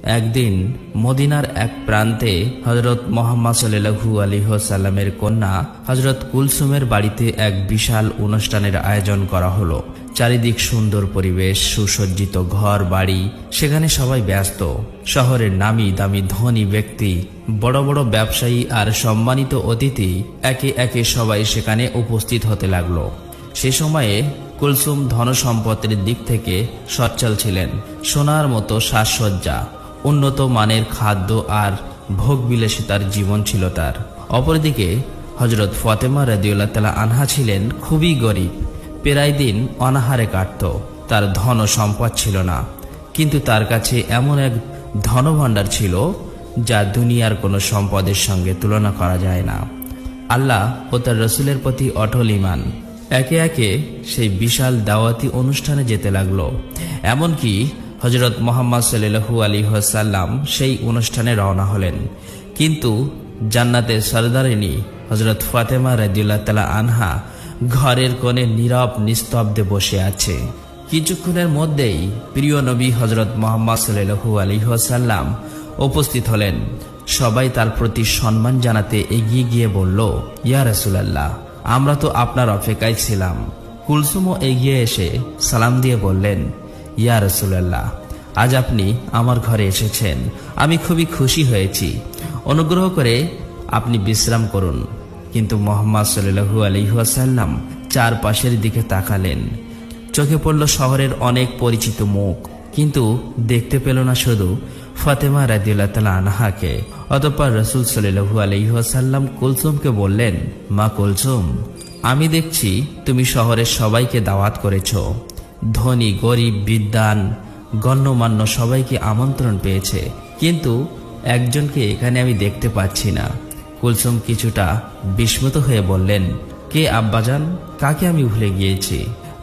একদিন মদিনার এক প্রান্তে হযরত মুহাম্মদ সাল্লাল্লাহু আলাইহি ওয়াসাল্লামের কন্যা হযরত কুলসুমের বাড়িতে এক বিশাল অনুষ্ঠানের আয়োজন করা হলো। চারিদিক সুন্দর পরিবেশ, সুসজ্জিত ঘর বাড়ি, সেখানে সবাই ব্যস্ত। শহরের নামি দামি ধনী ব্যক্তি, বড় বড় ব্যবসায়ী আর সম্মানিত অতিথি একে একে সবাই সেখানে উপস্থিত হতে লাগলো। সে সময়ে কুলসুম ধনসম্পদের দিক থেকে সচ্ছল ছিলেন। সোনার মতো সাজসজ্জা, উন্নত মানের খাদ্য আর ভোগবিলাসিতার জীবন ছিল তার। অপরদিকে হযরত ফাতেমা রাদিয়াল্লাহু তাআলা আনহা ছিলেন খুবই গরিব, প্রায় দিন অনাহারে কাটত। তার ধন সম্পদ ছিল না, কিন্তু তার কাছে এমন এক ধনভাণ্ডার ছিল যা দুনিয়ার কোনো সম্পদের সঙ্গে তুলনা করা যায় না। আল্লাহ ও তার রসুলের প্রতি অটল ঈমান। একে একে সেই বিশাল দাওয়াতি অনুষ্ঠানে যেতে লাগলো। এমনকি হযরত মুহাম্মদ সাল্লাল্লাহু আলাইহি ওয়াসাল্লাম সেই অনুষ্ঠানে রওনা হলেন। কিন্তু জান্নাতের সরদারিনী হযরত ফাতেমা রাদিয়াল্লাহু তাআলা আনহা ঘরের কোণে নীরব নিস্তব্ধে বসে আছে। কিছুক্ষণের মধ্যেই প্রিয় নবী হযরত মুহাম্মদ সাল্লাল্লাহু আলাইহি ওয়াসাল্লাম উপস্থিত হলেন। সবাই তার প্রতি সম্মান জানাতে এগিয়ে গিয়ে বলল, ইয়া রাসূলুল্লাহ, আমরা তো আপনার অপেক্ষায় ছিলাম। কুলসুমও এগিয়ে এসে সালাম দিয়ে বললেন, ইয়া রাসূলুল্লাহ, আজ আপনি আমার ঘরে এসেছেন, আমি খুবই খুশি হয়েছি। অনুগ্রহ করে আপনি বিশ্রাম করুন। কিন্তু মুহাম্মদ সাল্লাল্লাহু আলাইহি ওয়াসাল্লাম চারপাশের দিকে তাকালেন। চোখে পড়ল শহরের অনেক পরিচিত মুখ, কিন্তু দেখতে পেল না শুধু ফাতেমা রাদিয়াল্লাহু তাআলা আনহাকে। অতঃপর রাসূল সাল্লাল্লাহু আলাইহি ওয়াসাল্লাম কুলসুমকে বললেন, মা কুলসুম, আমি দেখছি তুমি শহরের সবাইকে দাওয়াত করেছ। ধনী গরিব বিদ্বান গণ্যমান্য সবাইকে আমন্ত্রণ পেয়েছে, কিন্তু একজনকে এখানে আমি দেখতে পাচ্ছি না। কুলসুম কিছুটা বিস্মিত হয়ে বললেন, কে আব্বাজান, কাকে আমি ভুলে গিয়েছি?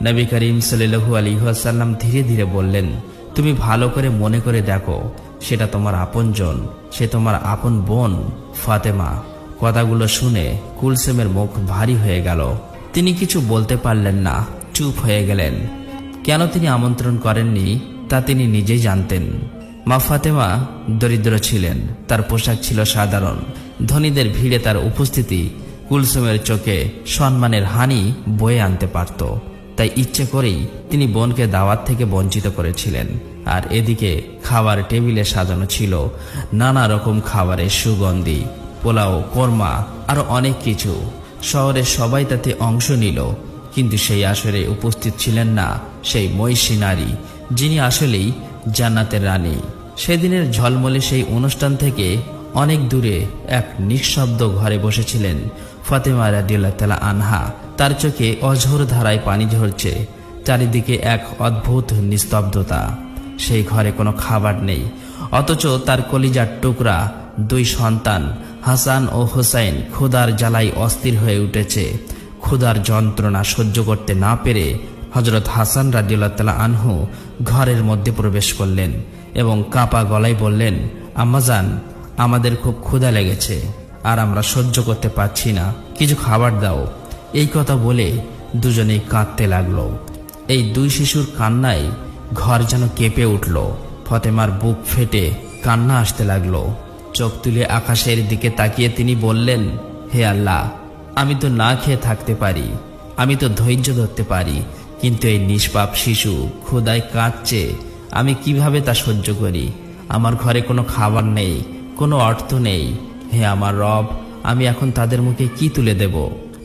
নবী করিম সাল্লাল্লাহু আলাইহি ওয়াসাল্লাম ধীরে ধীরে বললেন, তুমি ভালো করে মনে করে দেখো, সেটা তোমার আপনজন, সে তোমার আপন বোন ফাতেমা। কথাগুলো শুনে কুলসুমের মুখ ভারী হয়ে গেল। তিনি কিছু বলতে পারলেন না, চুপ হয়ে গেলেন। কেন তিনি আমন্ত্রণ করেননি তা তিনি নিজেই জানতেন। মা ফাতেমা দরিদ্র ছিলেন, তার পোশাক ছিল সাধারণ। ধনীদের ভিড়ে তার উপস্থিতি কুলসুমের চোখে সম্মানের হানি বয়ে আনতে পারত। তাই ইচ্ছে করেই তিনি বোনকে দাওয়াত থেকে বঞ্চিত করেছিলেন। আর এদিকে খাবার টেবিলে সাজানো ছিল নানা রকম খাবারের সুগন্ধি, পোলাও, কোরমা, আরো অনেক কিছু। শহরের সবাই তাতে অংশ নিল, কিন্তু সেই আসরে উপস্থিত ছিলেন না সেই মহিষী নারী, যিনি আসলেই জান্নাতের রানী। সেদিনের ঝলমলে সেই অনুষ্ঠান থেকে অনেক দূরে এক নিঃশব্দ ঘরে বসেছিলেন ফাতেমা রাদিয়াল্লাহু তাআলা আনহা। তার চোখে অঝোর ধারায় পানি ঝরছে। চারিদিকে এক অদ্ভুত নিস্তব্ধতা। সেই ঘরে কোনো খাবার নেই, অথচ তার কলিজার টুকরা দুই সন্তান হাসান ও হুসাইন ক্ষুধার জ্বালায় অস্থির হয়ে উঠেছে। ক্ষুধার যন্ত্রণা সহ্য করতে না পেরে হযরত হাসান রাদিয়াল্লাহু তাআলা আনহু ঘরের মধ্যে প্রবেশ করলেন এবং কাঁপা গলায় বললেন, আম্মাজান, আমাদের খুব ক্ষুধা লেগেছে, আর আমরা সহ্য করতে পারছি না, কিছু খাবার দাও। এই কথা বলে দুজনেই কাঁদতে লাগলো। এই দুই শিশুর কান্নায় ঘর যেন কেঁপে উঠল। ফাতেমার বুক ফেটে কান্না আসতে লাগলো। চোখ তুলে আকাশের দিকে তাকিয়ে তিনি বললেন, হে আল্লাহ, আমি তো না খেয়ে থাকতে পারি, আমি তো ধৈর্য ধরতে পারি, কিন্তু এই নিষ্পাপ শিশু ক্ষুধায় কাঁদছে, আমি কিভাবে তা সহ্য করি? আমার ঘরে কোনো খাবার নেই, কোনো অর্থ নেই। হে আমার রব, আমি এখন তাদের মুখে কি তুলে দেব?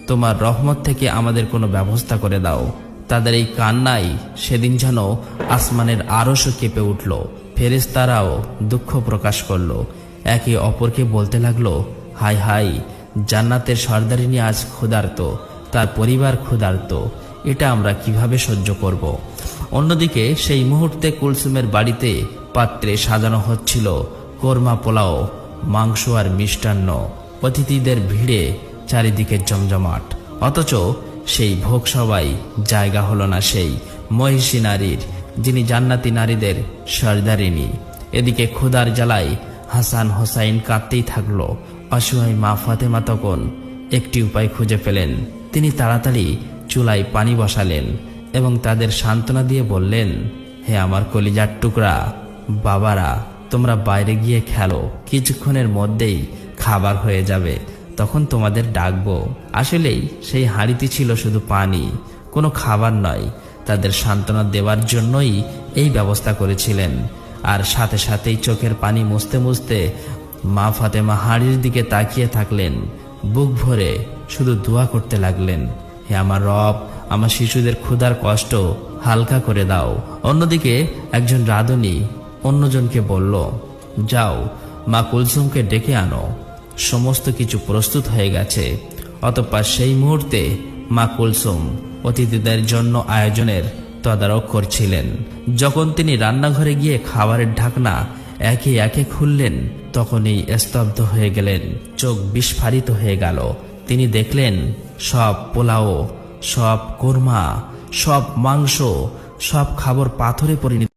তোমার রহমত থেকে আমাদের কোনো ব্যবস্থা করে দাও। তাদের এই কান্নাই সেদিন যেন আসমানের আরশও কেঁপে উঠল। ফেরেশতারাও দুঃখ প্রকাশ করলো। একে অপরকে বলতে লাগলো, হাই হাই, জান্নাতের সর্দারিনী আজ ক্ষুধার্ত, তার পরিবার ক্ষুধার্ত, এটা আমরা কিভাবে সহ্য করব? অন্যদিকে সেই মুহূর্তে কুলসুমের বাড়িতে পাত্রে সাজানো হচ্ছিল কোরমা, পোলাও, মাংস আর মিষ্টান্ন। অতিথিদের ভিড়ে চারিদিকে জমজমাট, অথচ সেই ভোগ সবাই জায়গা হলো না সেই মহিষী নারীর, যিনি জান্নাতি নারীদের সর্দারিনী। এদিকে ক্ষুধার জ্বালায় হাসান হোসাইন কাঁদতেই থাকলো। অসহায় মা ফাতেমা তখন একটি উপায় খুঁজে পেলেন। তিনি তাড়াতাড়ি চুলায় পানি বসালেন এবং তাদের সান্ত্বনা দিয়ে বললেন, হে আমার কলিজার টুকরা বাবারা, তোমরা বাইরে গিয়ে খেলো, কিছুক্ষণের মধ্যেই খাবার হয়ে যাবে, তখন তোমাদের ডাকবো। আসলেই সেই হাঁড়িতে ছিল শুধু পানি, কোনো খাবার নয়। তাদের সান্ত্বনা দেওয়ার জন্যই এই ব্যবস্থা করেছিলেন। আর সাথে সাথেই চোখের পানি মুছতে মুছতে মা ফাতেমা হাঁড়ির দিকে তাকিয়ে থাকলেন, বুক ভরে শুধু দোয়া করতে লাগলেন, হে আমার রব, আমার শিশুদের ক্ষুধার কষ্ট হালকা করে দাও। অন্যদিকে একজন রাঁধুনি অন্যজনকে বলল, যাও মা কুলসুমকে ডেকে আনো, সমস্ত কিছু প্রস্তুত হয়ে গেছে। অতঃপর সেই মুহূর্তে মা কুলসুম অতিথিদের জন্য আয়োজনের তদারক করছিলেন। যখন তিনি রান্নাঘরে গিয়ে খাবারের ঢাকনা একে একে খুললেন, তখনই স্তব্ধ হয়ে গেলেন, চোখ বিস্ফারিত হয়ে গেল। তিনি দেখলেন সব পোলাও, সব কোরমা, সব মাংস, সব খাবার পাথরে পরিণত